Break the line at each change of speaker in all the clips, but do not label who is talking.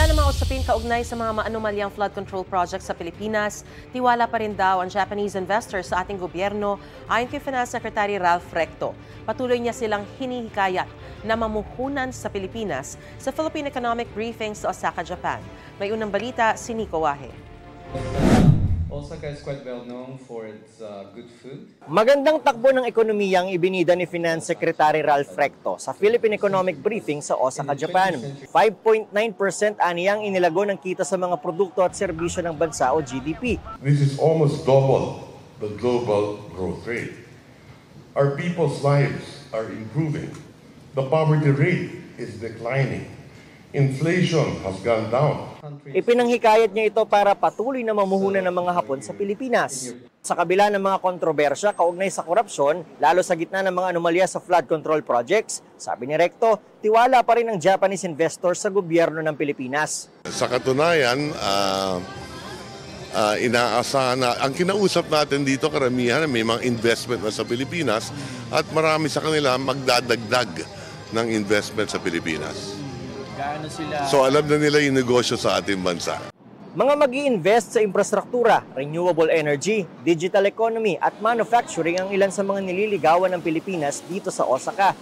kabila ng mga usapin kaugnay sa mga maanumalyang flood control project sa Pilipinas, tiwala pa rin daw ang Japanese investors sa ating gobyerno ayon kay Finance Secretary Ralph Recto. Patuloy niya silang hinihikayat na mamuhunan sa Pilipinas sa Philippine Economic Briefing sa Osaka, Japan. May unang balita si Nico Wahe.
Osaka is quite well known for its good food.
Magandang takbo ng ekonomiya ang ibinida ni Finance Secretary Ralph Recto sa Philippine Economic Briefing sa Osaka, Japan. 5.9% aniyang inilago ng kita sa mga produkto at serbisyo ng bansa o GDP.
This is almost double the global growth rate. Our people's lives are improving. The poverty rate is declining. Inflation has gone down.
Ipinanghikayat niya ito para patuloy na mamuhunan ng mga Hapon sa Pilipinas. Sa kabila ng mga kontrobersya kaugnay sa korupsyon, lalo sa gitna ng mga anomalya sa flood control projects, sabi ni Recto, tiwala pa rin ang Japanese investors sa gobyerno ng Pilipinas.
Sa katunayan, inaasahan na ang kinausap natin dito karamihan may mga investment na sa Pilipinas at marami sa kanila magdadagdag ng investment sa Pilipinas. So alam na nila yung negosyo sa ating bansa.
Mga mag-i-invest sa infrastruktura, renewable energy, digital economy at manufacturing ang ilan sa mga nililigawan ng Pilipinas dito sa Osaka.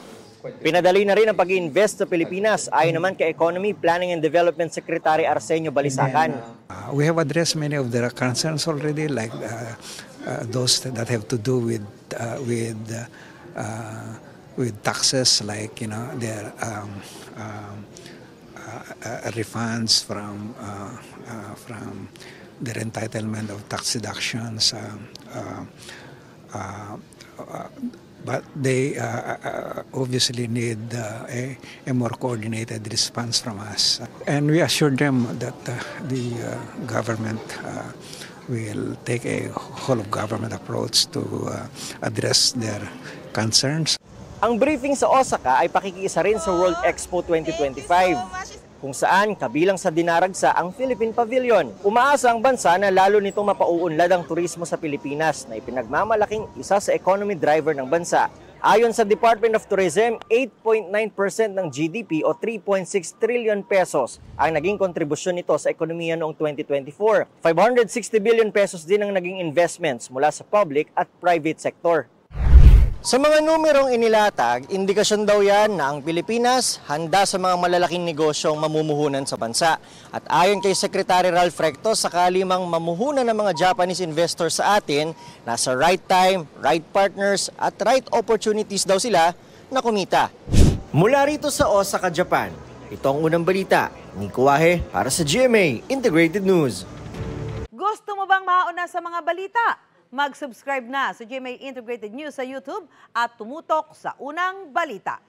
Pinadali na rin ang pag-i-invest sa Pilipinas ayon naman kay Economy, Planning and Development Secretary Arsenio Balisacan.
We have addressed many of their concerns already, like those that have to do with taxes, like their refunds from their entitlement of tax deductions, but they obviously need a more coordinated response from us. And we assured them that the government will take a whole-of-government approach to address their concerns.
Ang briefing sa Osaka ay pakikiisa rin sa World Expo 2025, kung saan kabilang sa dinaragsa ang Philippine Pavilion. Umaasa ang bansa na lalo nitong mapauunlad ang turismo sa Pilipinas na ipinagmamalaking isa sa economy driver ng bansa. Ayon sa Department of Tourism, 8.9% ng GDP o 3.6 trillion pesos ang naging kontribusyon nito sa ekonomiya noong 2024. 560 billion pesos din ang naging investments mula sa public at private sector. Sa mga numerong inilatag, indikasyon daw yan na ang Pilipinas handa sa mga malalaking negosyong mamumuhunan sa bansa. At ayon kay Secretary Ralph Recto, sakali mang mamuhunan ng mga Japanese investors sa atin, nasa right time, right partners at right opportunities daw sila na kumita. Mula rito sa Osaka, Japan, ito ang unang balita. Nico Wahe para sa GMA Integrated News.
Gusto mo bang mauna sa mga balita? Mag-subscribe na sa GMA Integrated News sa YouTube at tumutok sa unang balita.